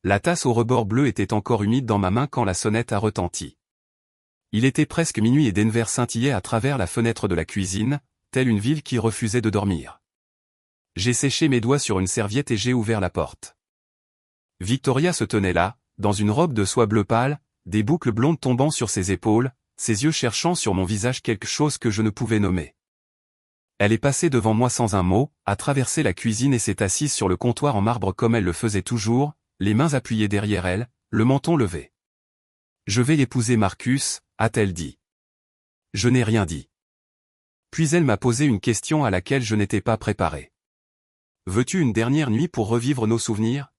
La tasse au rebord bleu était encore humide dans ma main quand la sonnette a retenti. Il était presque minuit et Denver scintillait à travers la fenêtre de la cuisine, telle une ville qui refusait de dormir. J'ai séché mes doigts sur une serviette et j'ai ouvert la porte. Victoria se tenait là, dans une robe de soie bleu pâle, des boucles blondes tombant sur ses épaules, ses yeux cherchant sur mon visage quelque chose que je ne pouvais nommer. Elle est passée devant moi sans un mot, a traversé la cuisine et s'est assise sur le comptoir en marbre comme elle le faisait toujours, les mains appuyées derrière elle, le menton levé. « Je vais épouser Marcus », a-t-elle dit. Je n'ai rien dit. Puis elle m'a posé une question à laquelle je n'étais pas préparé. « Veux-tu une dernière nuit pour revivre nos souvenirs ?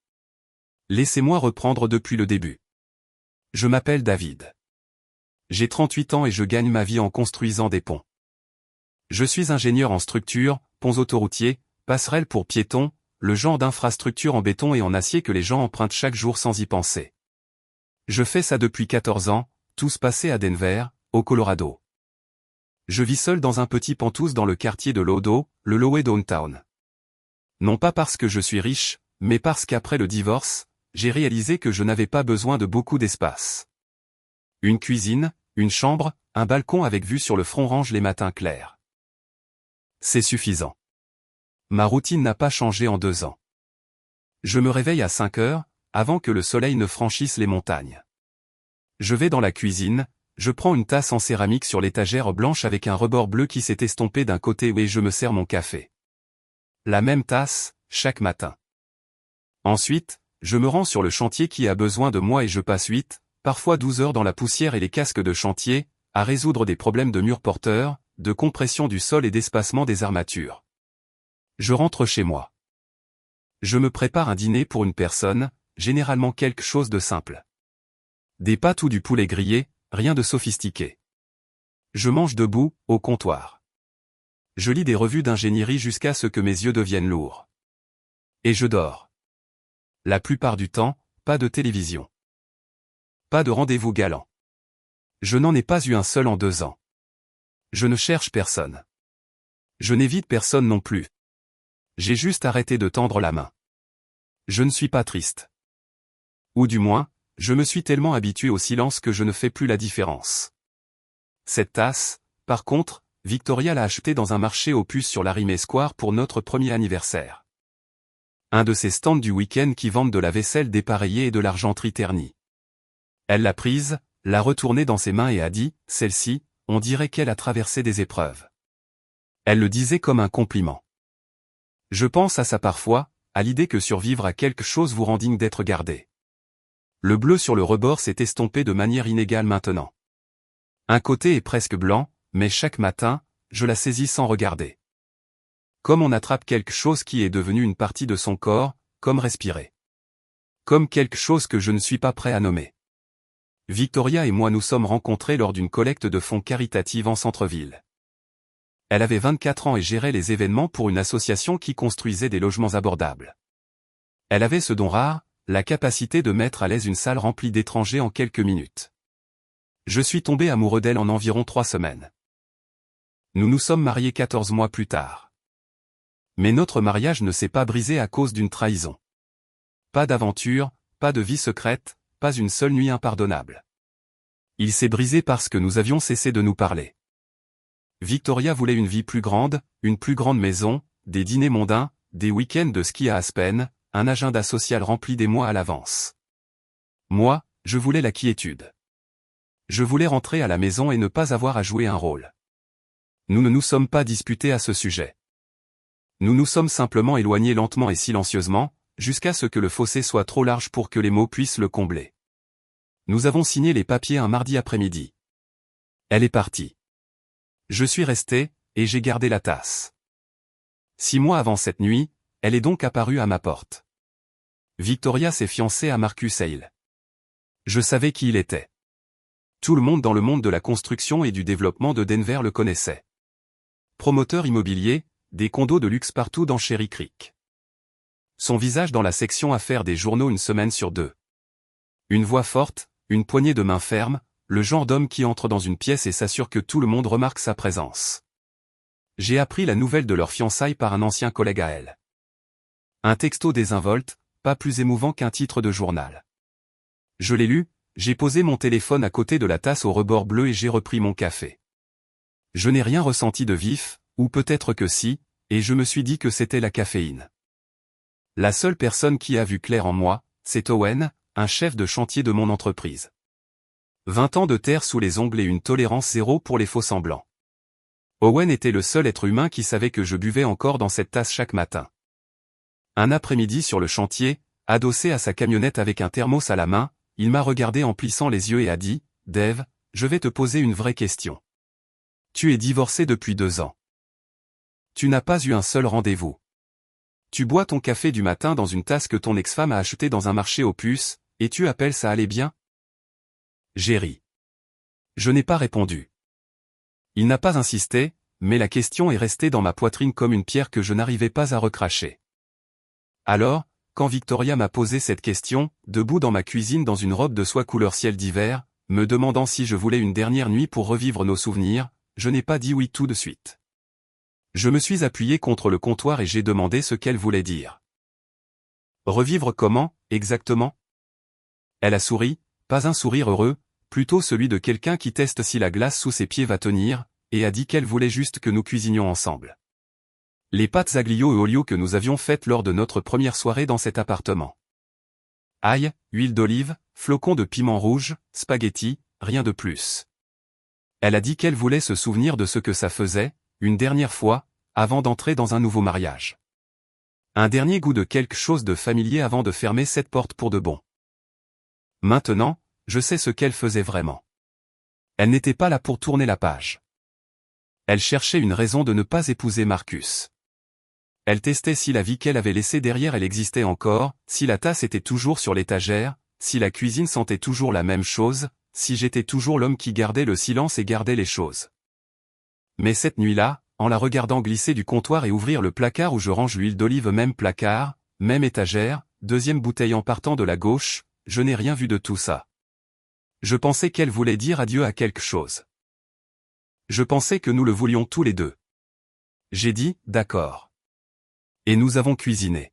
Laissez-moi reprendre depuis le début. Je m'appelle David. J'ai 38 ans et je gagne ma vie en construisant des ponts. Je suis ingénieur en structure, ponts autoroutiers, passerelles pour piétons, le genre d'infrastructure en béton et en acier que les gens empruntent chaque jour sans y penser. Je fais ça depuis 14 ans, tous passés à Denver, au Colorado. Je vis seul dans un petit penthouse dans le quartier de Lodo, le Lower Downtown. Non pas parce que je suis riche, mais parce qu'après le divorce, j'ai réalisé que je n'avais pas besoin de beaucoup d'espace. Une cuisine, une chambre, un balcon avec vue sur le front range les matins clairs. C'est suffisant. Ma routine n'a pas changé en 2 ans. Je me réveille à 5 heures, avant que le soleil ne franchisse les montagnes. Je vais dans la cuisine, je prends une tasse en céramique sur l'étagère blanche avec un rebord bleu qui s'est estompé d'un côté et je me sers mon café. La même tasse, chaque matin. Ensuite, je me rends sur le chantier qui a besoin de moi et je passe 8, parfois 12 heures dans la poussière et les casques de chantier, à résoudre des problèmes de murs porteurs, de compression du sol et d'espacement des armatures. Je rentre chez moi. Je me prépare un dîner pour une personne, généralement quelque chose de simple. Des pâtes ou du poulet grillé, rien de sophistiqué. Je mange debout, au comptoir. Je lis des revues d'ingénierie jusqu'à ce que mes yeux deviennent lourds. Et je dors. La plupart du temps, pas de télévision. Pas de rendez-vous galant. Je n'en ai pas eu un seul en 2 ans. Je ne cherche personne. Je n'évite personne non plus. J'ai juste arrêté de tendre la main. Je ne suis pas triste. Ou du moins, je me suis tellement habitué au silence que je ne fais plus la différence. Cette tasse, par contre, Victoria l'a achetée dans un marché aux puces sur la Rimé Square pour notre premier anniversaire. Un de ces stands du week-end qui vendent de la vaisselle dépareillée et de l'argenterie ternie. Elle l'a prise, l'a retournée dans ses mains et a dit, celle-ci, on dirait qu'elle a traversé des épreuves. Elle le disait comme un compliment. Je pense à ça parfois, à l'idée que survivre à quelque chose vous rend digne d'être gardé. Le bleu sur le rebord s'est estompé de manière inégale maintenant. Un côté est presque blanc, mais chaque matin, je la saisis sans regarder. Comme on attrape quelque chose qui est devenu une partie de son corps, comme respirer. Comme quelque chose que je ne suis pas prêt à nommer. Victoria et moi nous sommes rencontrés lors d'une collecte de fonds caritative en centre-ville. Elle avait 24 ans et gérait les événements pour une association qui construisait des logements abordables. Elle avait ce don rare, la capacité de mettre à l'aise une salle remplie d'étrangers en quelques minutes. Je suis tombé amoureux d'elle en environ 3 semaines. Nous nous sommes mariés 14 mois plus tard. Mais notre mariage ne s'est pas brisé à cause d'une trahison. Pas d'aventure, pas de vie secrète, pas une seule nuit impardonnable. Il s'est brisé parce que nous avions cessé de nous parler. Victoria voulait une vie plus grande, une plus grande maison, des dîners mondains, des week-ends de ski à Aspen, un agenda social rempli des mois à l'avance. Moi, je voulais la quiétude. Je voulais rentrer à la maison et ne pas avoir à jouer un rôle. Nous ne nous sommes pas disputés à ce sujet. Nous nous sommes simplement éloignés lentement et silencieusement, jusqu'à ce que le fossé soit trop large pour que les mots puissent le combler. Nous avons signé les papiers un mardi après-midi. Elle est partie. Je suis resté, et j'ai gardé la tasse. 6 mois avant cette nuit, elle est donc apparue à ma porte. Victoria s'est fiancée à Marcus Hale. Je savais qui il était. Tout le monde dans le monde de la construction et du développement de Denver le connaissait. Promoteur immobilier, des condos de luxe partout dans Cherry Creek. Son visage dans la section affaires des journaux une semaine sur 2. Une voix forte, une poignée de main ferme, le genre d'homme qui entre dans une pièce et s'assure que tout le monde remarque sa présence. J'ai appris la nouvelle de leur fiançailles par un ancien collègue à elle. Un texto désinvolte, pas plus émouvant qu'un titre de journal. Je l'ai lu, j'ai posé mon téléphone à côté de la tasse au rebord bleu et j'ai repris mon café. Je n'ai rien ressenti de vif, ou peut-être que si, et je me suis dit que c'était la caféine. La seule personne qui a vu clair en moi, c'est Owen, un chef de chantier de mon entreprise. 20 ans de terre sous les ongles et une tolérance zéro pour les faux-semblants. Owen était le seul être humain qui savait que je buvais encore dans cette tasse chaque matin. Un après-midi sur le chantier, adossé à sa camionnette avec un thermos à la main, il m'a regardé en plissant les yeux et a dit « Dave, je vais te poser une vraie question. Tu es divorcé depuis 2 ans. Tu n'as pas eu un seul rendez-vous. Tu bois ton café du matin dans une tasse que ton ex-femme a achetée dans un marché aux puces, et tu appelles ça aller bien ?» J'ai ri. Je n'ai pas répondu. Il n'a pas insisté, mais la question est restée dans ma poitrine comme une pierre que je n'arrivais pas à recracher. Alors, quand Victoria m'a posé cette question, debout dans ma cuisine dans une robe de soie couleur ciel d'hiver, me demandant si je voulais une dernière nuit pour revivre nos souvenirs, je n'ai pas dit oui tout de suite. Je me suis appuyé contre le comptoir et j'ai demandé ce qu'elle voulait dire. Revivre comment, exactement? Elle a souri, pas un sourire heureux, plutôt celui de quelqu'un qui teste si la glace sous ses pieds va tenir, et a dit qu'elle voulait juste que nous cuisinions ensemble. Les pâtes aglio et olio que nous avions faites lors de notre première soirée dans cet appartement. Ail, huile d'olive, flocons de piment rouge, spaghettis, rien de plus. Elle a dit qu'elle voulait se souvenir de ce que ça faisait, une dernière fois, avant d'entrer dans un nouveau mariage. Un dernier goût de quelque chose de familier avant de fermer cette porte pour de bon. Maintenant, je sais ce qu'elle faisait vraiment. Elle n'était pas là pour tourner la page. Elle cherchait une raison de ne pas épouser Marcus. Elle testait si la vie qu'elle avait laissée derrière elle existait encore, si la tasse était toujours sur l'étagère, si la cuisine sentait toujours la même chose, si j'étais toujours l'homme qui gardait le silence et gardait les choses. Mais cette nuit-là, en la regardant glisser du comptoir et ouvrir le placard où je range l'huile d'olive, même placard, même étagère, deuxième bouteille en partant de la gauche, je n'ai rien vu de tout ça. Je pensais qu'elle voulait dire adieu à quelque chose. Je pensais que nous le voulions tous les deux. J'ai dit, d'accord. Et nous avons cuisiné.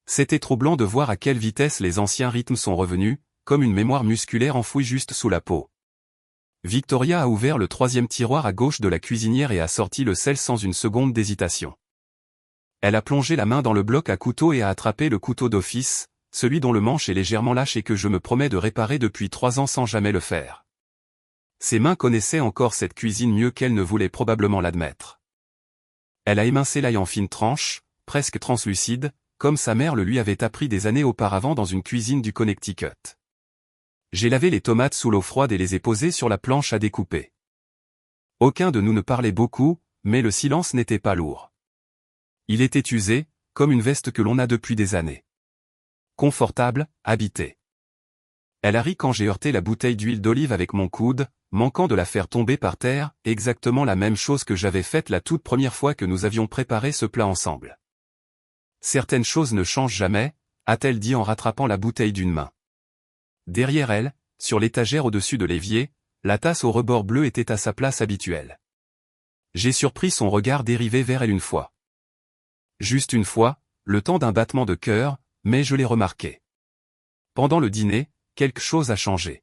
C'était troublant de voir à quelle vitesse les anciens rythmes sont revenus, comme une mémoire musculaire enfouie juste sous la peau. Victoria a ouvert le 3e tiroir à gauche de la cuisinière et a sorti le sel sans une seconde d'hésitation. Elle a plongé la main dans le bloc à couteau et a attrapé le couteau d'office, celui dont le manche est légèrement lâche et que je me promets de réparer depuis 3 ans sans jamais le faire. Ses mains connaissaient encore cette cuisine mieux qu'elle ne voulait probablement l'admettre. Elle a émincé l'ail en fines tranches, presque translucides, comme sa mère le lui avait appris des années auparavant dans une cuisine du Connecticut. J'ai lavé les tomates sous l'eau froide et les ai posées sur la planche à découper. Aucun de nous ne parlait beaucoup, mais le silence n'était pas lourd. Il était usé, comme une veste que l'on a depuis des années. Confortable, habité. Elle a ri quand j'ai heurté la bouteille d'huile d'olive avec mon coude, manquant de la faire tomber par terre, exactement la même chose que j'avais faite la toute première fois que nous avions préparé ce plat ensemble. Certaines choses ne changent jamais, a-t-elle dit en rattrapant la bouteille d'une main. Derrière elle, sur l'étagère au-dessus de l'évier, la tasse au rebord bleu était à sa place habituelle. J'ai surpris son regard dériver vers elle une fois. Juste une fois, le temps d'un battement de cœur, mais je l'ai remarqué. Pendant le dîner, quelque chose a changé.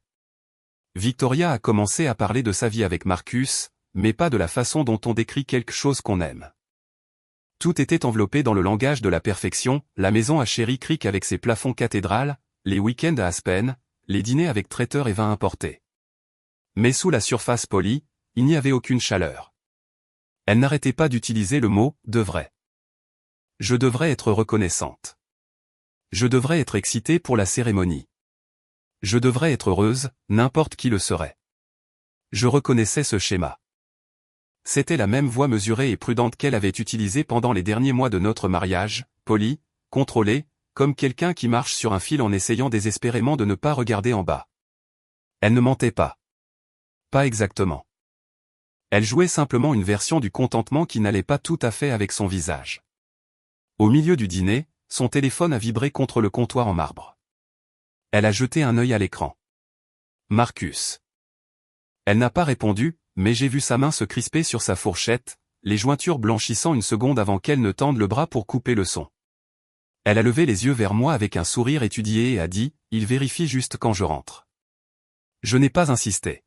Victoria a commencé à parler de sa vie avec Marcus, mais pas de la façon dont on décrit quelque chose qu'on aime. Tout était enveloppé dans le langage de la perfection, la maison à Cherry Creek avec ses plafonds cathédrales, les week-ends à Aspen, les dîners avec traiteur et vin importé. Mais sous la surface polie, il n'y avait aucune chaleur. Elle n'arrêtait pas d'utiliser le mot « devrait ». Je devrais être reconnaissante. Je devrais être excitée pour la cérémonie. Je devrais être heureuse, n'importe qui le serait. Je reconnaissais ce schéma. C'était la même voix mesurée et prudente qu'elle avait utilisée pendant les derniers mois de notre mariage, polie, contrôlée, comme quelqu'un qui marche sur un fil en essayant désespérément de ne pas regarder en bas. Elle ne mentait pas. Pas exactement. Elle jouait simplement une version du contentement qui n'allait pas tout à fait avec son visage. Au milieu du dîner, son téléphone a vibré contre le comptoir en marbre. Elle a jeté un œil à l'écran. Marcus. Elle n'a pas répondu, mais j'ai vu sa main se crisper sur sa fourchette, les jointures blanchissant une seconde avant qu'elle ne tende le bras pour couper le son. Elle a levé les yeux vers moi avec un sourire étudié et a dit, « Il vérifie juste quand je rentre. » Je n'ai pas insisté.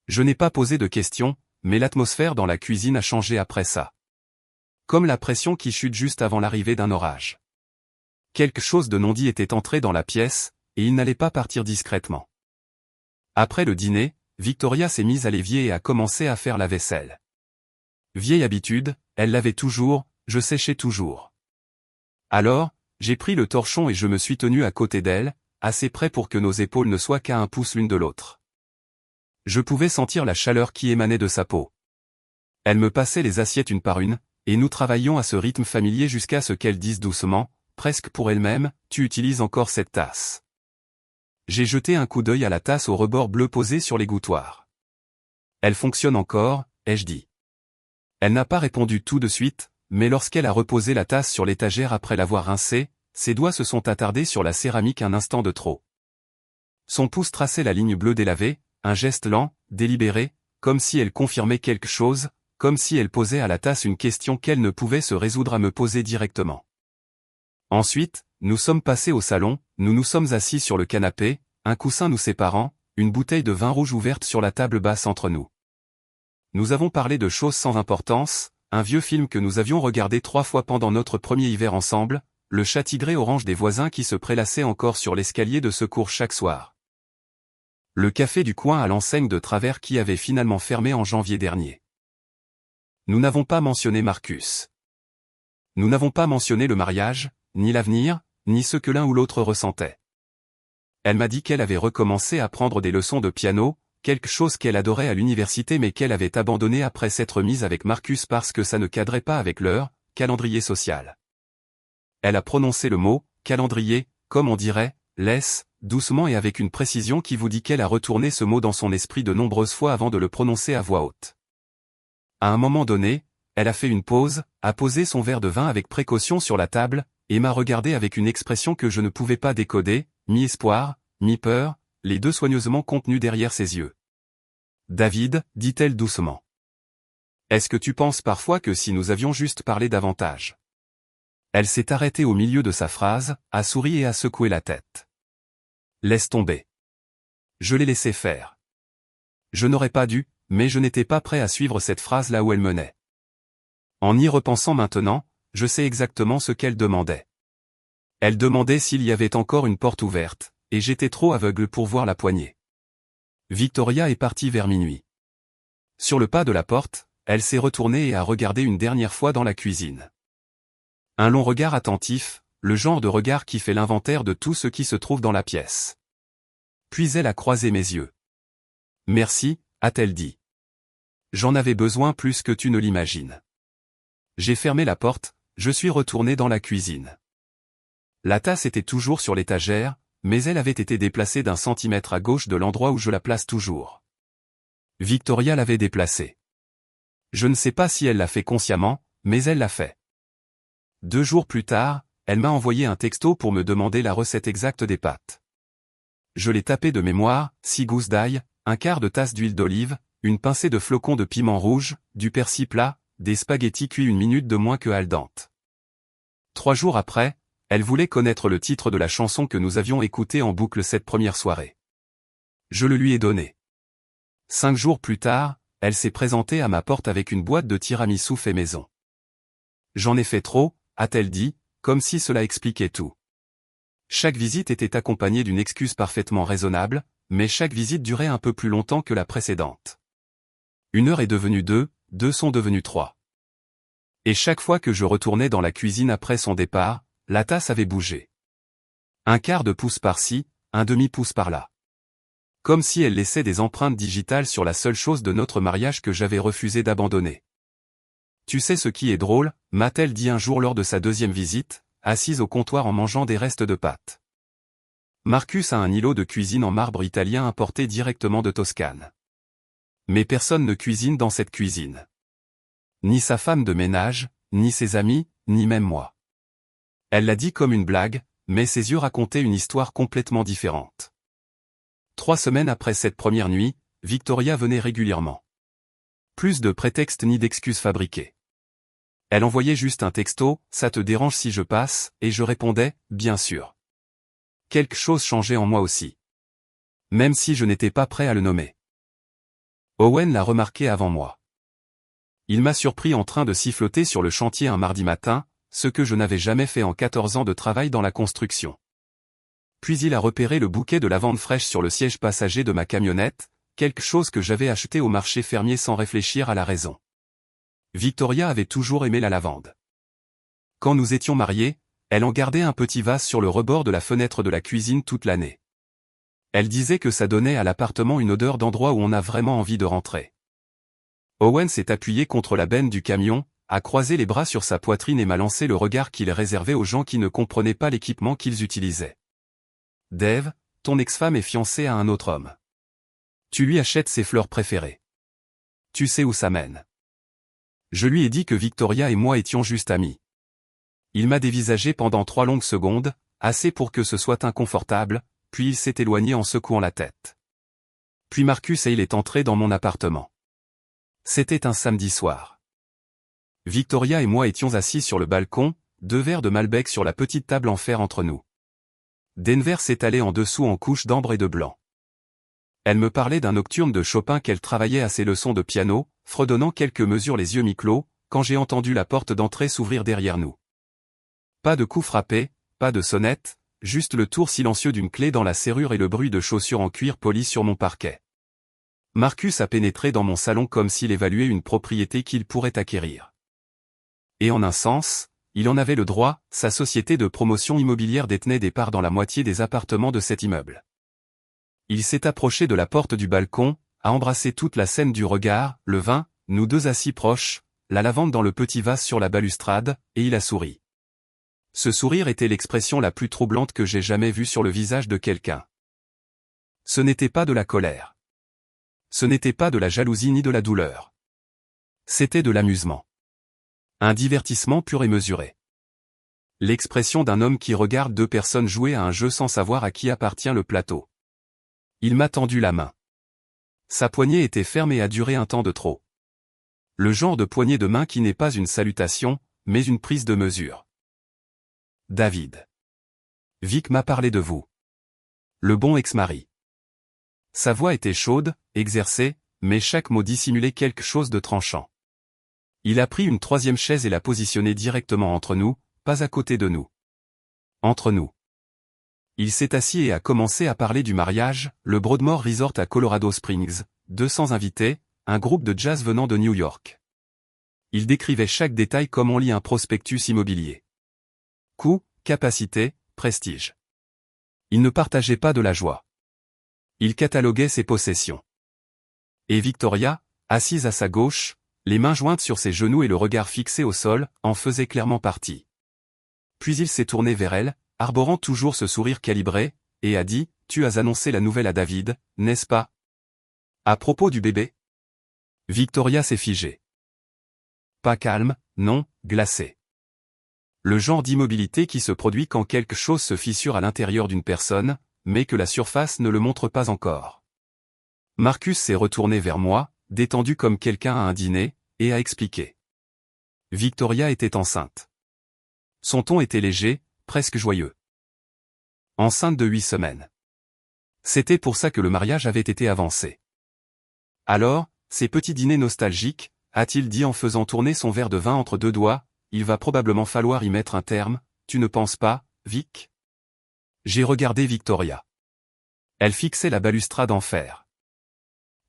Je n'ai pas posé de questions, mais l'atmosphère dans la cuisine a changé après ça. Comme la pression qui chute juste avant l'arrivée d'un orage. Quelque chose de non dit était entré dans la pièce, et il n'allait pas partir discrètement. Après le dîner, Victoria s'est mise à l'évier et a commencé à faire la vaisselle. Vieille habitude, elle lavait toujours, je séchais toujours. Alors, j'ai pris le torchon et je me suis tenu à côté d'elle, assez près pour que nos épaules ne soient qu'à un pouce l'une de l'autre. Je pouvais sentir la chaleur qui émanait de sa peau. Elle me passait les assiettes une par une, et nous travaillions à ce rythme familier jusqu'à ce qu'elle dise doucement, presque pour elle-même, « Tu utilises encore cette tasse. » J'ai jeté un coup d'œil à la tasse au rebord bleu posée sur l'égouttoir. « Elle fonctionne encore, » ai-je dit. Elle n'a pas répondu tout de suite, mais lorsqu'elle a reposé la tasse sur l'étagère après l'avoir rincée, ses doigts se sont attardés sur la céramique un instant de trop. Son pouce traçait la ligne bleue délavée, un geste lent, délibéré, comme si elle confirmait quelque chose, comme si elle posait à la tasse une question qu'elle ne pouvait se résoudre à me poser directement. Ensuite, nous sommes passés au salon, nous nous sommes assis sur le canapé, un coussin nous séparant, une bouteille de vin rouge ouverte sur la table basse entre nous. Nous avons parlé de choses sans importance, un vieux film que nous avions regardé 3 fois pendant notre premier hiver ensemble, le chat tigré orange des voisins qui se prélassait encore sur l'escalier de secours chaque soir. Le café du coin à l'enseigne de travers qui avait finalement fermé en janvier dernier. Nous n'avons pas mentionné Marcus. Nous n'avons pas mentionné le mariage, ni l'avenir, ni ce que l'un ou l'autre ressentait. Elle m'a dit qu'elle avait recommencé à prendre des leçons de piano, quelque chose qu'elle adorait à l'université mais qu'elle avait abandonné après s'être mise avec Marcus parce que ça ne cadrait pas avec leur calendrier social. Elle a prononcé le mot « calendrier », comme on dirait, laisse, doucement et avec une précision qui vous dit qu'elle a retourné ce mot dans son esprit de nombreuses fois avant de le prononcer à voix haute. À un moment donné, elle a fait une pause, a posé son verre de vin avec précaution sur la table, et m'a regardé avec une expression que je ne pouvais pas décoder, mi-espoir, mi-peur, les deux soigneusement contenus derrière ses yeux. « David, dit-elle doucement. Est-ce que tu penses parfois que si nous avions juste parlé davantage ?» Elle s'est arrêtée au milieu de sa phrase, a souri et a secoué la tête. « Laisse tomber. » Je l'ai laissé faire. Je n'aurais pas dû, mais je n'étais pas prêt à suivre cette phrase là où elle menait. En y repensant maintenant, je sais exactement ce qu'elle demandait. Elle demandait s'il y avait encore une porte ouverte, et j'étais trop aveugle pour voir la poignée. Victoria est partie vers minuit. Sur le pas de la porte, elle s'est retournée et a regardé une dernière fois dans la cuisine. Un long regard attentif, le genre de regard qui fait l'inventaire de tout ce qui se trouve dans la pièce. Puis elle a croisé mes yeux. « Merci », a-t-elle dit. « J'en avais besoin plus que tu ne l'imagines. » J'ai fermé la porte, je suis retourné dans la cuisine. La tasse était toujours sur l'étagère, mais elle avait été déplacée d'1 centimètre à gauche de l'endroit où je la place toujours. Victoria l'avait déplacée. Je ne sais pas si elle l'a fait consciemment, mais elle l'a fait. 2 jours plus tard, elle m'a envoyé un texto pour me demander la recette exacte des pâtes. Je l'ai tapé de mémoire, 6 gousses d'ail, 1/4 de tasse d'huile d'olive, une pincée de flocons de piment rouge, du persil plat, des spaghettis cuits 1 minute de moins que al dente. 3 jours après, elle voulait connaître le titre de la chanson que nous avions écoutée en boucle cette première soirée. Je le lui ai donné. 5 jours plus tard, elle s'est présentée à ma porte avec une boîte de tiramisu fait maison. J'en ai fait trop, a-t-elle dit, comme si cela expliquait tout. Chaque visite était accompagnée d'une excuse parfaitement raisonnable, mais chaque visite durait un peu plus longtemps que la précédente. 1 heure est devenue 2, 2 sont devenus 3. Et chaque fois que je retournais dans la cuisine après son départ, la tasse avait bougé. 1/4 de pouce par-ci, 1/2 pouce par-là. Comme si elle laissait des empreintes digitales sur la seule chose de notre mariage que j'avais refusé d'abandonner. Tu sais ce qui est drôle, m'a-t-elle dit un jour lors de sa 2e visite, assise au comptoir en mangeant des restes de pâtes. Marcus a un îlot de cuisine en marbre italien importé directement de Toscane. Mais personne ne cuisine dans cette cuisine. Ni sa femme de ménage, ni ses amis, ni même moi. Elle l'a dit comme une blague, mais ses yeux racontaient une histoire complètement différente. 3 semaines après cette première nuit, Victoria venait régulièrement. Plus de prétextes ni d'excuses fabriquées. Elle envoyait juste un texto, « Ça te dérange si je passe ?» et je répondais, « Bien sûr ». Quelque chose changeait en moi aussi. Même si je n'étais pas prêt à le nommer. Owen l'a remarqué avant moi. Il m'a surpris en train de siffloter sur le chantier un mardi matin, ce que je n'avais jamais fait en 14 ans de travail dans la construction. Puis il a repéré le bouquet de lavande fraîche sur le siège passager de ma camionnette, quelque chose que j'avais acheté au marché fermier sans réfléchir à la raison. Victoria avait toujours aimé la lavande. Quand nous étions mariés, elle en gardait un petit vase sur le rebord de la fenêtre de la cuisine toute l'année. Elle disait que ça donnait à l'appartement une odeur d'endroit où on a vraiment envie de rentrer. Owen s'est appuyé contre la benne du camion, a croisé les bras sur sa poitrine et m'a lancé le regard qu'il réservait aux gens qui ne comprenaient pas l'équipement qu'ils utilisaient. « Dave, ton ex-femme est fiancée à un autre homme. Tu lui achètes ses fleurs préférées. Tu sais où ça mène. » Je lui ai dit que Victoria et moi étions juste amis. Il m'a dévisagé pendant 3 longues secondes, assez pour que ce soit inconfortable, puis il s'est éloigné en secouant la tête. Puis Marcus et il est entré dans mon appartement. C'était un samedi soir. Victoria et moi étions assis sur le balcon, 2 verres de Malbec sur la petite table en fer entre nous. Denver s'étalait en dessous en couches d'ambre et de blanc. Elle me parlait d'un nocturne de Chopin qu'elle travaillait à ses leçons de piano, fredonnant quelques mesures les yeux mi-clos, quand j'ai entendu la porte d'entrée s'ouvrir derrière nous. Pas de coup frappé, pas de sonnette, juste le tour silencieux d'une clé dans la serrure et le bruit de chaussures en cuir poli sur mon parquet. Marcus a pénétré dans mon salon comme s'il évaluait une propriété qu'il pourrait acquérir. Et en un sens, il en avait le droit, sa société de promotion immobilière détenait des parts dans la moitié des appartements de cet immeuble. Il s'est approché de la porte du balcon, a embrassé toute la scène du regard, le vin, nous deux assis proches, la lavande dans le petit vase sur la balustrade, et il a souri. Ce sourire était l'expression la plus troublante que j'ai jamais vue sur le visage de quelqu'un. Ce n'était pas de la colère. Ce n'était pas de la jalousie ni de la douleur. C'était de l'amusement. Un divertissement pur et mesuré. L'expression d'un homme qui regarde 2 personnes jouer à un jeu sans savoir à qui appartient le plateau. Il m'a tendu la main. Sa poignée était ferme et a duré un temps de trop. Le genre de poignée de main qui n'est pas une salutation, mais une prise de mesure. David. Vic m'a parlé de vous. Le bon ex-mari. Sa voix était chaude, exercée, mais chaque mot dissimulait quelque chose de tranchant. Il a pris une 3e chaise et l'a positionnée directement entre nous, pas à côté de nous. Entre nous. Il s'est assis et a commencé à parler du mariage, le Broadmoor Resort à Colorado Springs, 200 invités, un groupe de jazz venant de New York. Il décrivait chaque détail comme on lit un prospectus immobilier. Coût, capacité, prestige. Il ne partageait pas de la joie. Il cataloguait ses possessions. Et Victoria, assise à sa gauche, les mains jointes sur ses genoux et le regard fixé au sol, en faisait clairement partie. Puis il s'est tourné vers elle, arborant toujours ce sourire calibré, et a dit, « Tu as annoncé la nouvelle à David, n'est-ce pas? À propos du bébé ?» Victoria s'est figée. Pas calme, non, glacée. Le genre d'immobilité qui se produit quand quelque chose se fissure à l'intérieur d'une personne, mais que la surface ne le montre pas encore. Marcus s'est retourné vers moi, détendu comme quelqu'un à un dîner, et a expliqué. Victoria était enceinte. Son ton était léger, presque joyeux. Enceinte de 8 semaines. C'était pour ça que le mariage avait été avancé. Alors, ces petits dîners nostalgiques, a-t-il dit en faisant tourner son verre de vin entre 2 doigts, il va probablement falloir y mettre un terme, tu ne penses pas, Vic? J'ai regardé Victoria. Elle fixait la balustrade en fer.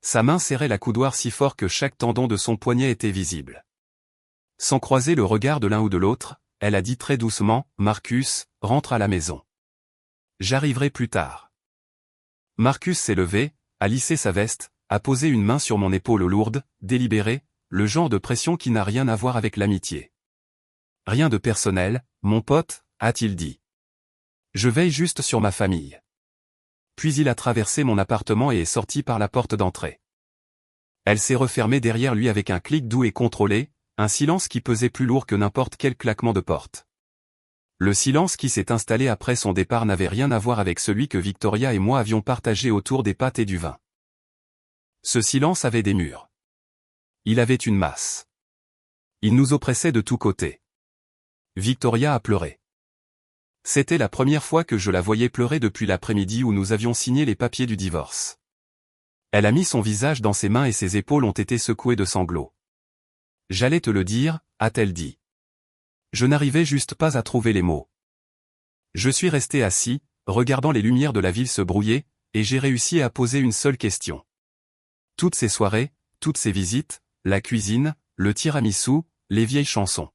Sa main serrait la coudoir si fort que chaque tendon de son poignet était visible. Sans croiser le regard de l'un ou de l'autre, elle a dit très doucement, « Marcus, rentre à la maison. J'arriverai plus tard. » Marcus s'est levé, a lissé sa veste, a posé une main sur mon épaule lourde, délibérée, le genre de pression qui n'a rien à voir avec l'amitié. « Rien de personnel, mon pote, a-t-il dit. Je veille juste sur ma famille. » Puis il a traversé mon appartement et est sorti par la porte d'entrée. Elle s'est refermée derrière lui avec un clic doux et contrôlé, un silence qui pesait plus lourd que n'importe quel claquement de porte. Le silence qui s'est installé après son départ n'avait rien à voir avec celui que Victoria et moi avions partagé autour des pâtes et du vin. Ce silence avait des murs. Il avait une masse. Il nous oppressait de tous côtés. Victoria a pleuré. C'était la première fois que je la voyais pleurer depuis l'après-midi où nous avions signé les papiers du divorce. Elle a mis son visage dans ses mains et ses épaules ont été secouées de sanglots. J'allais te le dire, a-t-elle dit. Je n'arrivais juste pas à trouver les mots. Je suis resté assis, regardant les lumières de la ville se brouiller, et j'ai réussi à poser une seule question. Toutes ces soirées, toutes ces visites, la cuisine, le tiramisu, les vieilles chansons.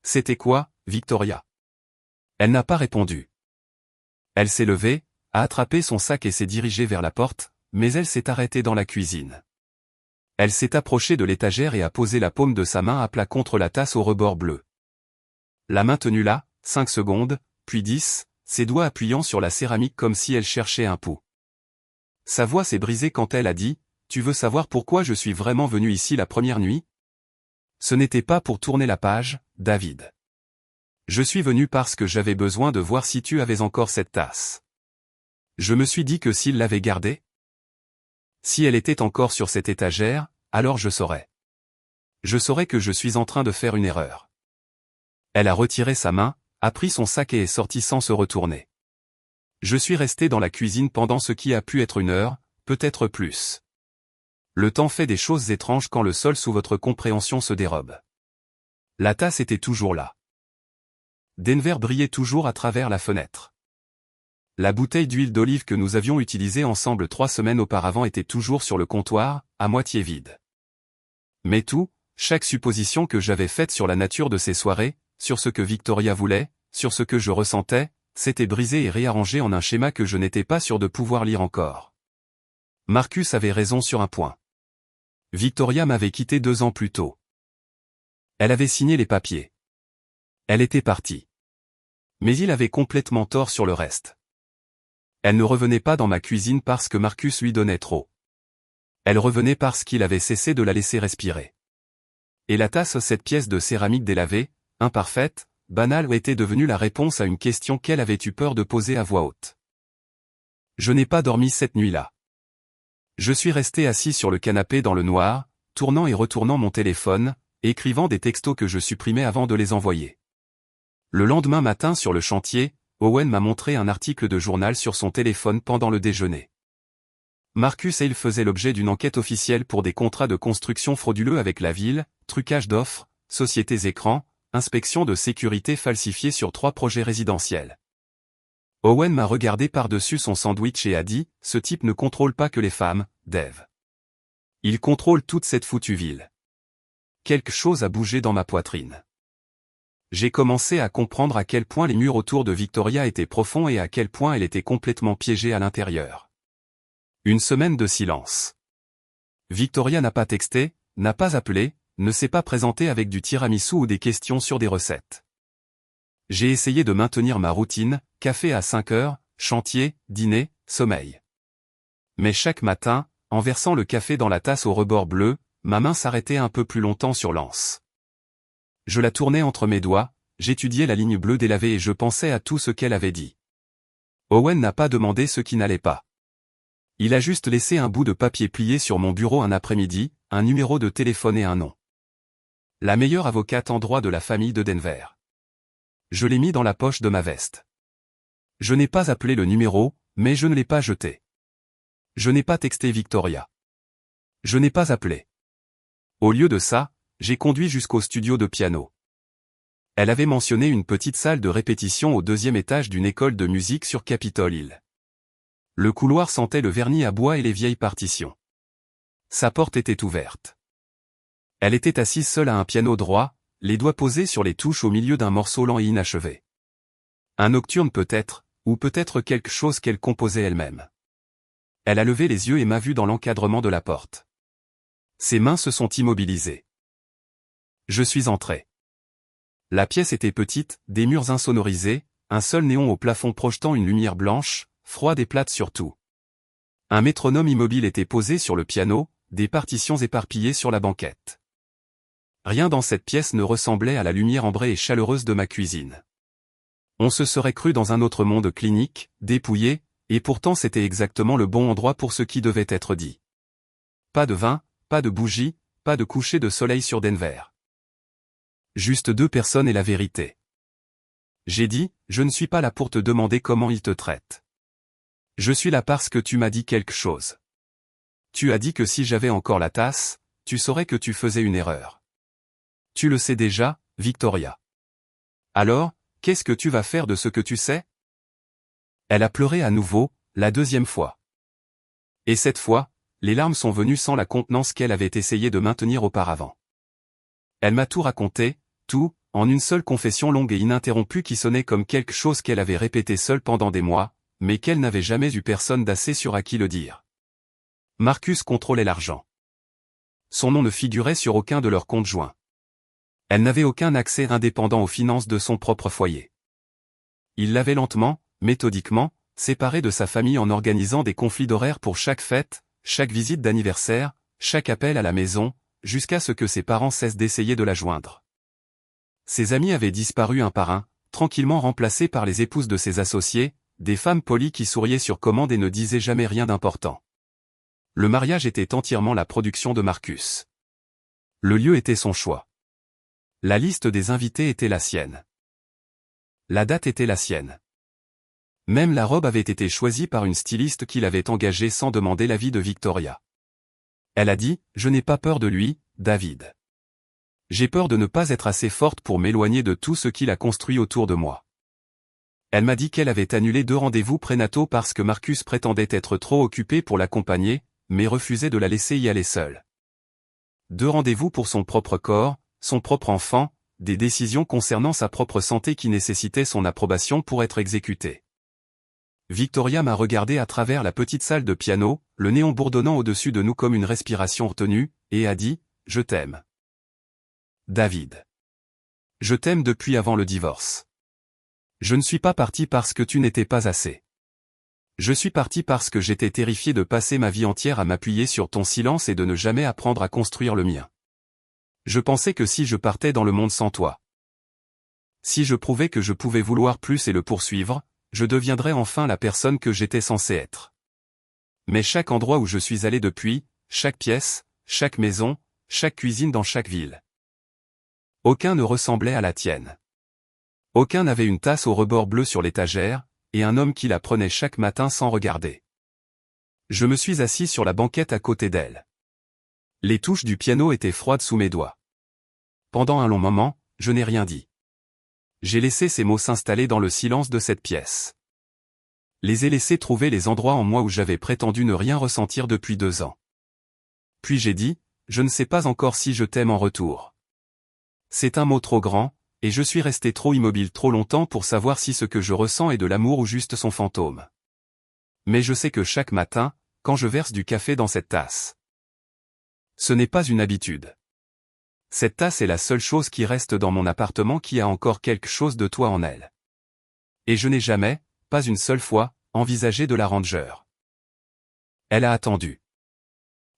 C'était quoi, Victoria? Elle n'a pas répondu. Elle s'est levée, a attrapé son sac et s'est dirigée vers la porte, mais elle s'est arrêtée dans la cuisine. Elle s'est approchée de l'étagère et a posé la paume de sa main à plat contre la tasse au rebord bleu. La main tenue là, 5 secondes, puis 10, ses doigts appuyant sur la céramique comme si elle cherchait un pouls. Sa voix s'est brisée quand elle a dit « Tu veux savoir pourquoi je suis vraiment venu ici la première nuit ?» Ce n'était pas pour tourner la page, David. Je suis venu parce que j'avais besoin de voir si tu avais encore cette tasse. Je me suis dit que s'il l'avait gardée, si elle était encore sur cette étagère, alors je saurais. Je saurais que je suis en train de faire une erreur. Elle a retiré sa main, a pris son sac et est sortie sans se retourner. Je suis resté dans la cuisine pendant ce qui a pu être 1 heure, peut-être plus. Le temps fait des choses étranges quand le sol sous votre compréhension se dérobe. La tasse était toujours là. Denver brillait toujours à travers la fenêtre. La bouteille d'huile d'olive que nous avions utilisée ensemble 3 semaines auparavant était toujours sur le comptoir, à moitié vide. Mais tout, chaque supposition que j'avais faite sur la nature de ces soirées, sur ce que Victoria voulait, sur ce que je ressentais, s'était brisé et réarrangé en un schéma que je n'étais pas sûr de pouvoir lire encore. Marcus avait raison sur un point. Victoria m'avait quitté 2 ans plus tôt. Elle avait signé les papiers. Elle était partie. Mais il avait complètement tort sur le reste. Elle ne revenait pas dans ma cuisine parce que Marcus lui donnait trop. Elle revenait parce qu'il avait cessé de la laisser respirer. Et la tasse, cette pièce de céramique délavée, imparfaite, banale, était devenue la réponse à une question qu'elle avait eu peur de poser à voix haute. Je n'ai pas dormi cette nuit-là. Je suis resté assis sur le canapé dans le noir, tournant et retournant mon téléphone, écrivant des textos que je supprimais avant de les envoyer. Le lendemain matin sur le chantier, Owen m'a montré un article de journal sur son téléphone pendant le déjeuner. Marcus et il faisaient l'objet d'une enquête officielle pour des contrats de construction frauduleux avec la ville, trucage d'offres, sociétés écrans, inspection de sécurité falsifiée sur 3 projets résidentiels. Owen m'a regardé par-dessus son sandwich et a dit « Ce type ne contrôle pas que les femmes, Dave. Il contrôle toute cette foutue ville. » Quelque chose a bougé dans ma poitrine. J'ai commencé à comprendre à quel point les murs autour de Victoria étaient profonds et à quel point elle était complètement piégée à l'intérieur. Une semaine de silence. Victoria n'a pas texté, n'a pas appelé, ne s'est pas présentée avec du tiramisu ou des questions sur des recettes. J'ai essayé de maintenir ma routine, café à 5 heures, chantier, dîner, sommeil. Mais chaque matin, en versant le café dans la tasse au rebord bleu, ma main s'arrêtait un peu plus longtemps sur l'anse. Je la tournais entre mes doigts, j'étudiais la ligne bleue délavée et je pensais à tout ce qu'elle avait dit. Owen n'a pas demandé ce qui n'allait pas. Il a juste laissé un bout de papier plié sur mon bureau un après-midi, un numéro de téléphone et un nom. La meilleure avocate en droit de la famille de Denver. Je l'ai mis dans la poche de ma veste. Je n'ai pas appelé le numéro, mais je ne l'ai pas jeté. Je n'ai pas texté Victoria. Je n'ai pas appelé. Au lieu de ça, j'ai conduit jusqu'au studio de piano. Elle avait mentionné une petite salle de répétition au 2e étage d'une école de musique sur Capitol Hill. Le couloir sentait le vernis à bois et les vieilles partitions. Sa porte était ouverte. Elle était assise seule à un piano droit, les doigts posés sur les touches au milieu d'un morceau lent et inachevé. Un nocturne peut-être, ou peut-être quelque chose qu'elle composait elle-même. Elle a levé les yeux et m'a vu dans l'encadrement de la porte. Ses mains se sont immobilisées. Je suis entré. La pièce était petite, des murs insonorisés, un seul néon au plafond projetant une lumière blanche, froide et plate sur tout. Un métronome immobile était posé sur le piano, des partitions éparpillées sur la banquette. Rien dans cette pièce ne ressemblait à la lumière ambrée et chaleureuse de ma cuisine. On se serait cru dans un autre monde clinique, dépouillé, et pourtant c'était exactement le bon endroit pour ce qui devait être dit. Pas de vin, pas de bougies, pas de coucher de soleil sur Denver. Juste 2 personnes et la vérité. J'ai dit, je ne suis pas là pour te demander comment il te traite. Je suis là parce que tu m'as dit quelque chose. Tu as dit que si j'avais encore la tasse, tu saurais que tu faisais une erreur. Tu le sais déjà, Victoria. Alors, qu'est-ce que tu vas faire de ce que tu sais? Elle a pleuré à nouveau, la 2e fois. Et cette fois, les larmes sont venues sans la contenance qu'elle avait essayé de maintenir auparavant. Elle m'a tout raconté, tout, en une seule confession longue et ininterrompue qui sonnait comme quelque chose qu'elle avait répété seule pendant des mois, mais qu'elle n'avait jamais eu personne d'assez sûr à qui le dire. Marcus contrôlait l'argent. Son nom ne figurait sur aucun de leurs comptes joints. Elle n'avait aucun accès indépendant aux finances de son propre foyer. Il l'avait lentement, méthodiquement, séparée de sa famille en organisant des conflits d'horaires pour chaque fête, chaque visite d'anniversaire, chaque appel à la maison, jusqu'à ce que ses parents cessent d'essayer de la joindre. Ses amis avaient disparu un par un, tranquillement remplacés par les épouses de ses associés, des femmes polies qui souriaient sur commande et ne disaient jamais rien d'important. Le mariage était entièrement la production de Marcus. Le lieu était son choix. La liste des invités était la sienne. La date était la sienne. Même la robe avait été choisie par une styliste qu'il avait engagée sans demander l'avis de Victoria. Elle a dit, « Je n'ai pas peur de lui, David. J'ai peur de ne pas être assez forte pour m'éloigner de tout ce qu'il a construit autour de moi. » Elle m'a dit qu'elle avait annulé 2 rendez-vous prénataux parce que Marcus prétendait être trop occupé pour l'accompagner, mais refusait de la laisser y aller seule. 2 rendez-vous pour son propre corps, son propre enfant, des décisions concernant sa propre santé qui nécessitaient son approbation pour être exécutées. Victoria m'a regardé à travers la petite salle de piano, le néon bourdonnant au-dessus de nous comme une respiration retenue, et a dit, « Je t'aime. David. Je t'aime depuis avant le divorce. Je ne suis pas parti parce que tu n'étais pas assez. Je suis parti parce que j'étais terrifié de passer ma vie entière à m'appuyer sur ton silence et de ne jamais apprendre à construire le mien. Je pensais que si je partais dans le monde sans toi, si je prouvais que je pouvais vouloir plus et le poursuivre, je deviendrais enfin la personne que j'étais censé être. Mais chaque endroit où je suis allé depuis, chaque pièce, chaque maison, chaque cuisine dans chaque ville, aucun ne ressemblait à la tienne. Aucun n'avait une tasse au rebord bleu sur l'étagère, et un homme qui la prenait chaque matin sans regarder. Je me suis assis sur la banquette à côté d'elle. Les touches du piano étaient froides sous mes doigts. Pendant un long moment, je n'ai rien dit. J'ai laissé ces mots s'installer dans le silence de cette pièce. Les ai laissés trouver les endroits en moi où j'avais prétendu ne rien ressentir depuis 2 ans. Puis j'ai dit, je ne sais pas encore si je t'aime en retour. C'est un mot trop grand, et je suis resté trop immobile trop longtemps pour savoir si ce que je ressens est de l'amour ou juste son fantôme. Mais je sais que chaque matin, quand je verse du café dans cette tasse, ce n'est pas une habitude. Cette tasse est la seule chose qui reste dans mon appartement qui a encore quelque chose de toi en elle. Et je n'ai jamais, pas une seule fois, envisagé de la ranger. Elle a attendu.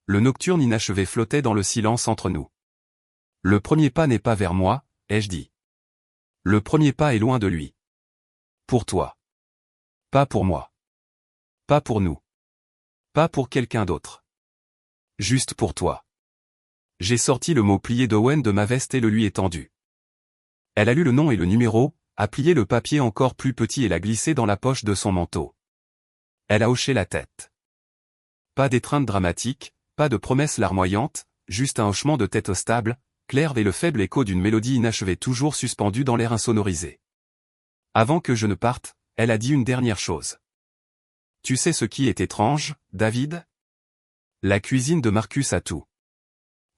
Le nocturne inachevé flottait dans le silence entre nous. Le premier pas n'est pas vers moi, ai-je dit. Le premier pas est loin de lui. Pour toi. Pas pour moi. Pas pour nous. Pas pour quelqu'un d'autre. Juste pour toi. J'ai sorti le mot plié d'Owen de ma veste et le lui ai tendu. Elle a lu le nom et le numéro, a plié le papier encore plus petit et l'a glissé dans la poche de son manteau. Elle a hoché la tête. Pas d'étreinte dramatique, pas de promesse larmoyante, juste un hochement de tête stable, clair et le faible écho d'une mélodie inachevée toujours suspendue dans l'air insonorisé. Avant que je ne parte, elle a dit une dernière chose. Tu sais ce qui est étrange, David? La cuisine de Marcus a tout.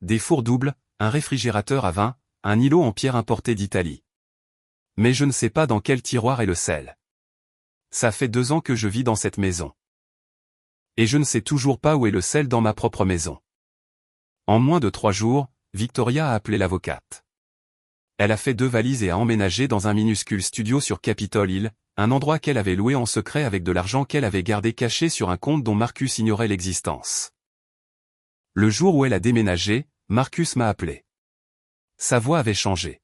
Des fours doubles, un réfrigérateur à vin, un îlot en pierre importé d'Italie. Mais je ne sais pas dans quel tiroir est le sel. Ça fait 2 ans que je vis dans cette maison. Et je ne sais toujours pas où est le sel dans ma propre maison. En moins de 3 jours, Victoria a appelé l'avocate. Elle a fait 2 valises et a emménagé dans un minuscule studio sur Capitol Hill, un endroit qu'elle avait loué en secret avec de l'argent qu'elle avait gardé caché sur un compte dont Marcus ignorait l'existence. Le jour où elle a déménagé, Marcus m'a appelé. Sa voix avait changé.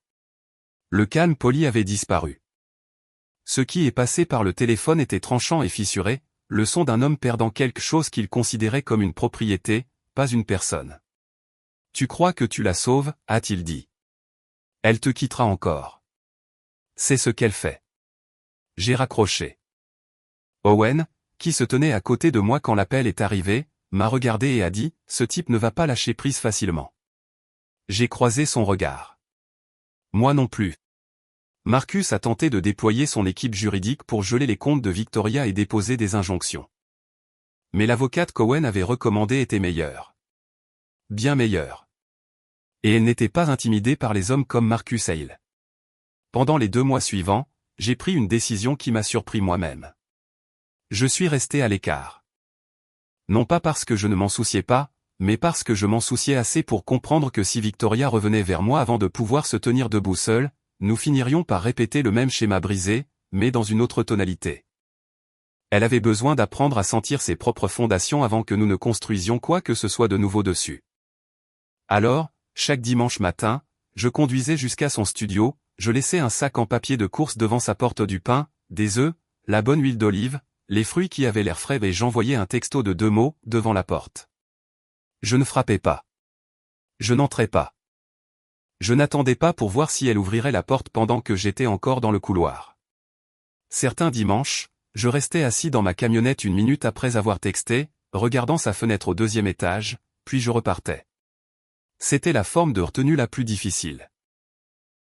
Le calme poli avait disparu. Ce qui est passé par le téléphone était tranchant et fissuré, le son d'un homme perdant quelque chose qu'il considérait comme une propriété, pas une personne. « Tu crois que tu la sauves » a-t-il dit. Elle te quittera encore. C'est ce qu'elle fait. J'ai raccroché. Owen, qui se tenait à côté de moi quand l'appel est arrivé, m'a regardé et a dit, ce type ne va pas lâcher prise facilement. J'ai croisé son regard. Moi non plus. Marcus a tenté de déployer son équipe juridique pour geler les comptes de Victoria et déposer des injonctions. Mais l'avocate qu'Owen avait recommandée était meilleure. Bien meilleure. Et elle n'était pas intimidée par les hommes comme Marcus Hale. Pendant les 2 mois suivants, j'ai pris une décision qui m'a surpris moi-même. Je suis resté à l'écart. Non pas parce que je ne m'en souciais pas, mais parce que je m'en souciais assez pour comprendre que si Victoria revenait vers moi avant de pouvoir se tenir debout seule, nous finirions par répéter le même schéma brisé, mais dans une autre tonalité. Elle avait besoin d'apprendre à sentir ses propres fondations avant que nous ne construisions quoi que ce soit de nouveau dessus. Alors, chaque dimanche matin, je conduisais jusqu'à son studio, je laissais un sac en papier de course devant sa porte, du pain, des œufs, la bonne huile d'olive, les fruits qui avaient l'air frais, et j'envoyais un texto de 2 mots, devant la porte. Je ne frappais pas. Je n'entrais pas. Je n'attendais pas pour voir si elle ouvrirait la porte pendant que j'étais encore dans le couloir. Certains dimanches, je restais assis dans ma camionnette 1 minute après avoir texté, regardant sa fenêtre au 2e étage, puis je repartais. C'était la forme de retenue la plus difficile.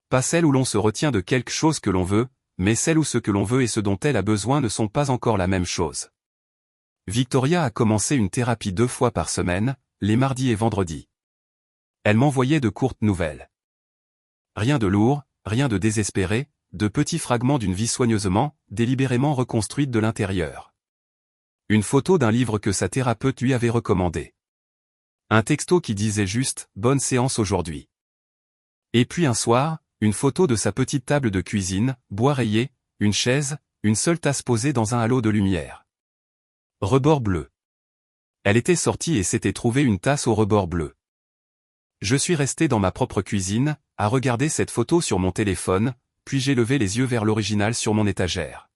Pas celle où l'on se retient de quelque chose que l'on veut, mais celle où ce que l'on veut et ce dont elle a besoin ne sont pas encore la même chose. Victoria a commencé une thérapie 2 fois par semaine, les mardis et vendredis. Elle m'envoyait de courtes nouvelles. Rien de lourd, rien de désespéré, de petits fragments d'une vie soigneusement, délibérément reconstruite de l'intérieur. Une photo d'un livre que sa thérapeute lui avait recommandé. Un texto qui disait juste « Bonne séance aujourd'hui ». Et puis un soir, une photo de sa petite table de cuisine, bois rayé, une chaise, une seule tasse posée dans un halo de lumière. Rebord bleu. Elle était sortie et s'était trouvée une tasse au rebord bleu. Je suis resté dans ma propre cuisine, à regarder cette photo sur mon téléphone, puis j'ai levé les yeux vers l'original sur mon étagère.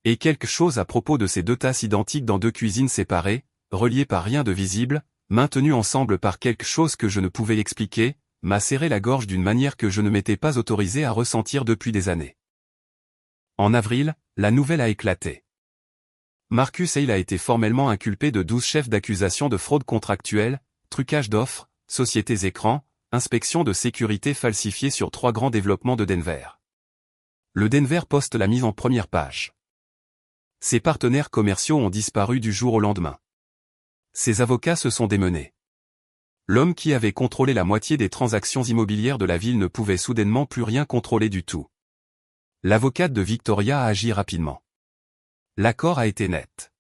Et quelque chose à propos de ces 2 tasses identiques dans 2 cuisines séparées, reliées par rien de visible, maintenues ensemble par quelque chose que je ne pouvais expliquer, m'a serré la gorge d'une manière que je ne m'étais pas autorisé à ressentir depuis des années. En avril, la nouvelle a éclaté. Marcus Hale a été formellement inculpé de 12 chefs d'accusation de fraude contractuelle, trucage d'offres, sociétés écrans, inspection de sécurité falsifiée sur 3 grands développements de Denver. Le Denver Post l'a mise en première page. Ses partenaires commerciaux ont disparu du jour au lendemain. Ses avocats se sont démenés. L'homme qui avait contrôlé la moitié des transactions immobilières de la ville ne pouvait soudainement plus rien contrôler du tout. L'avocate de Victoria a agi rapidement. L'accord a été net.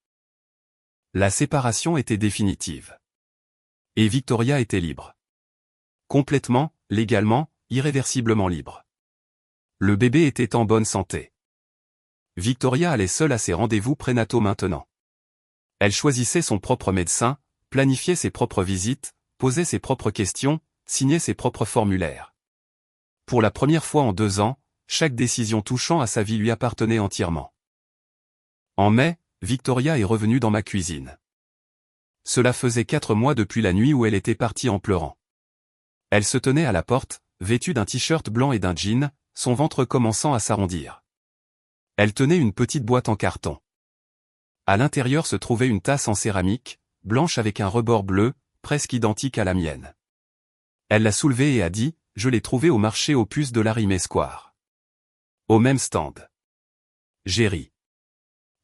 La séparation était définitive. Et Victoria était libre. Complètement, légalement, irréversiblement libre. Le bébé était en bonne santé. Victoria allait seule à ses rendez-vous prénataux maintenant. Elle choisissait son propre médecin, planifiait ses propres visites, posait ses propres questions, signait ses propres formulaires. Pour la première fois en 2 ans, chaque décision touchant à sa vie lui appartenait entièrement. En mai, Victoria est revenue dans ma cuisine. Cela faisait 4 mois depuis la nuit où elle était partie en pleurant. Elle se tenait à la porte, vêtue d'un t-shirt blanc et d'un jean, son ventre commençant à s'arrondir. Elle tenait une petite boîte en carton. À l'intérieur se trouvait une tasse en céramique, blanche avec un rebord bleu, presque identique à la mienne. Elle l'a soulevée et a dit, « Je l'ai trouvée au marché aux puces de Larry Square. Au même stand. » J'ai ri.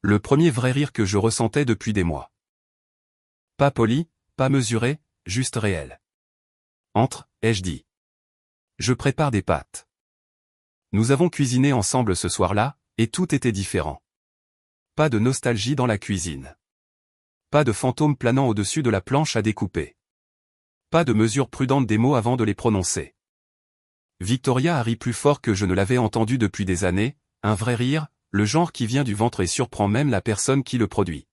Le premier vrai rire que je ressentais depuis des mois. Pas poli, pas mesuré, juste réel. Entre, ai-je dit. Je prépare des pâtes. Nous avons cuisiné ensemble ce soir-là, et tout était différent. Pas de nostalgie dans la cuisine. Pas de fantôme planant au-dessus de la planche à découper. Pas de mesure prudente des mots avant de les prononcer. Victoria a ri plus fort que je ne l'avais entendu depuis des années, un vrai rire, le genre qui vient du ventre et surprend même la personne qui le produit.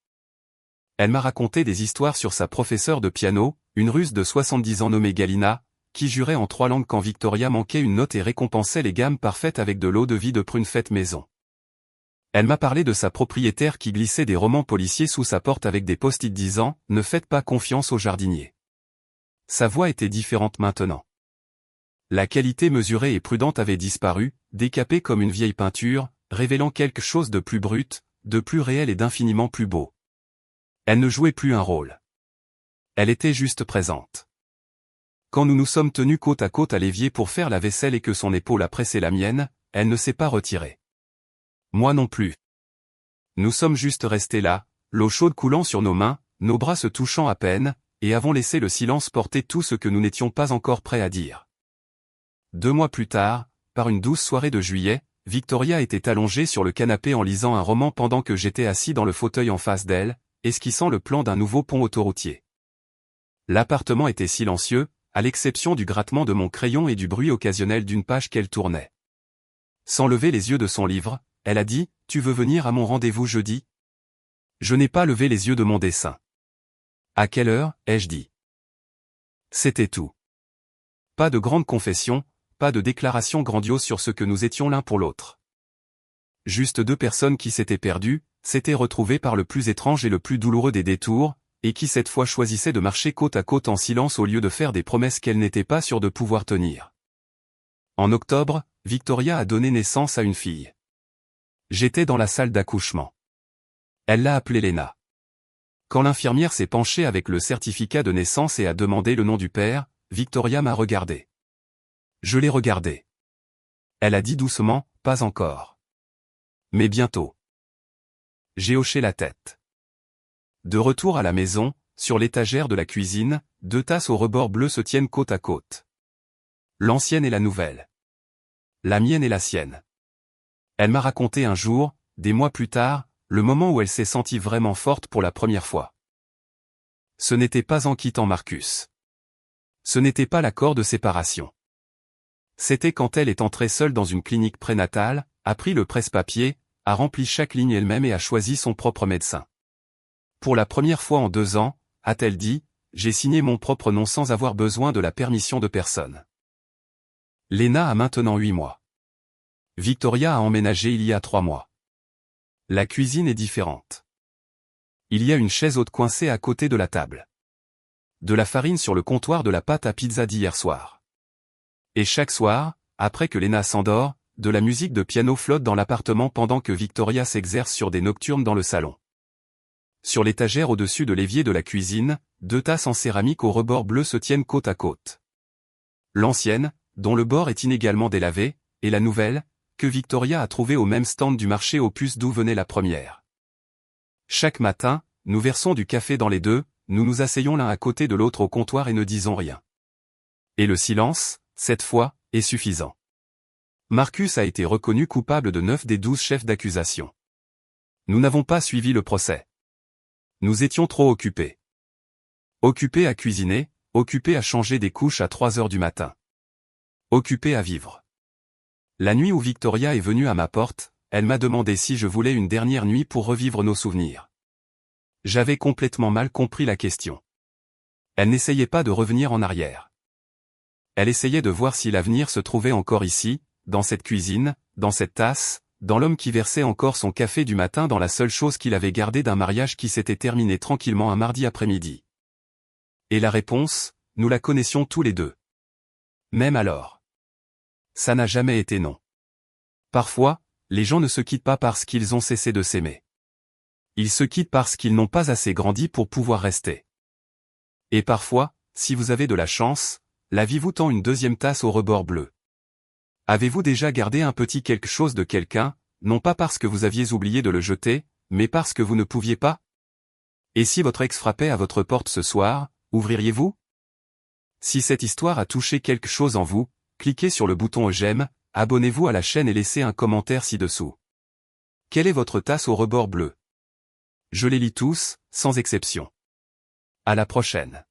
Elle m'a raconté des histoires sur sa professeure de piano, une Russe de 70 ans nommée Galina, qui jurait en 3 langues quand Victoria manquait une note et récompensait les gammes parfaites avec de l'eau-de-vie de prune faite maison. Elle m'a parlé de sa propriétaire qui glissait des romans policiers sous sa porte avec des post-it disant « Ne faites pas confiance aux jardiniers ». Sa voix était différente maintenant. La qualité mesurée et prudente avait disparu, décapée comme une vieille peinture, révélant quelque chose de plus brut, de plus réel et d'infiniment plus beau. Elle ne jouait plus un rôle. Elle était juste présente. Quand nous nous sommes tenus côte à côte à l'évier pour faire la vaisselle et que son épaule a pressé la mienne, elle ne s'est pas retirée. Moi non plus. Nous sommes juste restés là, l'eau chaude coulant sur nos mains, nos bras se touchant à peine, et avons laissé le silence porter tout ce que nous n'étions pas encore prêts à dire. 2 mois plus tard, par une douce soirée de juillet, Victoria était allongée sur le canapé en lisant un roman pendant que j'étais assis dans le fauteuil en face d'elle, esquissant le plan d'un nouveau pont autoroutier. L'appartement était silencieux, à l'exception du grattement de mon crayon et du bruit occasionnel d'une page qu'elle tournait. Sans lever les yeux de son livre, elle a dit « Tu veux venir à mon rendez-vous jeudi ?» Je n'ai pas levé les yeux de mon dessin. « À quelle heure ?» ai-je dit. C'était tout. Pas de grande confession, pas de déclaration grandiose sur ce que nous étions l'un pour l'autre. Juste 2 personnes qui s'étaient perdues, s'étaient retrouvées par le plus étrange et le plus douloureux des détours, et qui cette fois choisissaient de marcher côte à côte en silence au lieu de faire des promesses qu'elles n'étaient pas sûres de pouvoir tenir. En octobre, Victoria a donné naissance à une fille. J'étais dans la salle d'accouchement. Elle l'a appelée Lena. Quand l'infirmière s'est penchée avec le certificat de naissance et a demandé le nom du père, Victoria m'a regardé. Je l'ai regardée. Elle a dit doucement, « Pas encore. Mais bientôt. » J'ai hoché la tête. De retour à la maison, sur l'étagère de la cuisine, 2 tasses au rebord bleu se tiennent côte à côte. L'ancienne et la nouvelle. La mienne et la sienne. Elle m'a raconté un jour, des mois plus tard, le moment où elle s'est sentie vraiment forte pour la première fois. Ce n'était pas en quittant Marcus. Ce n'était pas l'accord de séparation. C'était quand elle est entrée seule dans une clinique prénatale, a pris le presse-papier, a rempli chaque ligne elle-même et a choisi son propre médecin. Pour la première fois en 2 ans, a-t-elle dit, j'ai signé mon propre nom sans avoir besoin de la permission de personne. Lena a maintenant 8 mois. Victoria a emménagé il y a 3 mois. La cuisine est différente. Il y a une chaise haute coincée à côté de la table. De la farine sur le comptoir de la pâte à pizza d'hier soir. Et chaque soir, après que Lena s'endort, de la musique de piano flotte dans l'appartement pendant que Victoria s'exerce sur des nocturnes dans le salon. Sur l'étagère au-dessus de l'évier de la cuisine, 2 tasses en céramique au rebord bleu se tiennent côte à côte. L'ancienne, dont le bord est inégalement délavé, et la nouvelle, que Victoria a trouvée au même stand du marché aux puces d'où venait la première. Chaque matin, nous versons du café dans les 2, nous nous asseyons l'un à côté de l'autre au comptoir et ne disons rien. Et le silence, cette fois, est suffisant. Marcus a été reconnu coupable de 9 des 12 chefs d'accusation. Nous n'avons pas suivi le procès. Nous étions trop occupés. Occupés à cuisiner, occupés à changer des couches à 3 heures du matin. Occupés à vivre. La nuit où Victoria est venue à ma porte, elle m'a demandé si je voulais une dernière nuit pour revivre nos souvenirs. J'avais complètement mal compris la question. Elle n'essayait pas de revenir en arrière. Elle essayait de voir si l'avenir se trouvait encore ici, dans cette cuisine, dans cette tasse, dans l'homme qui versait encore son café du matin dans la seule chose qu'il avait gardée d'un mariage qui s'était terminé tranquillement un mardi après-midi. Et la réponse, nous la connaissions tous les 2. Même alors. Ça n'a jamais été non. Parfois, les gens ne se quittent pas parce qu'ils ont cessé de s'aimer. Ils se quittent parce qu'ils n'ont pas assez grandi pour pouvoir rester. Et parfois, si vous avez de la chance, la vie vous tend une 2e tasse au rebord bleu. Avez-vous déjà gardé un petit quelque chose de quelqu'un, non pas parce que vous aviez oublié de le jeter, mais parce que vous ne pouviez pas? Et si votre ex frappait à votre porte ce soir, ouvririez-vous? Si cette histoire a touché quelque chose en vous, cliquez sur le bouton j'aime, abonnez-vous à la chaîne et laissez un commentaire ci-dessous. Quelle est votre tasse au rebord bleu? Je les lis tous, sans exception. À la prochaine.